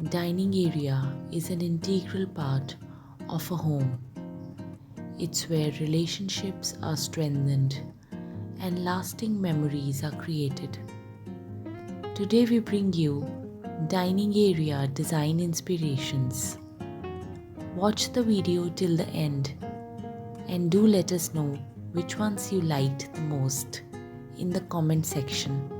Dining area is an integral part of a home. It's where relationships are strengthened and lasting memories are created. Today we bring you dining area design inspirations. Watch the video till the end and do let us know which ones you liked the most in the comment section.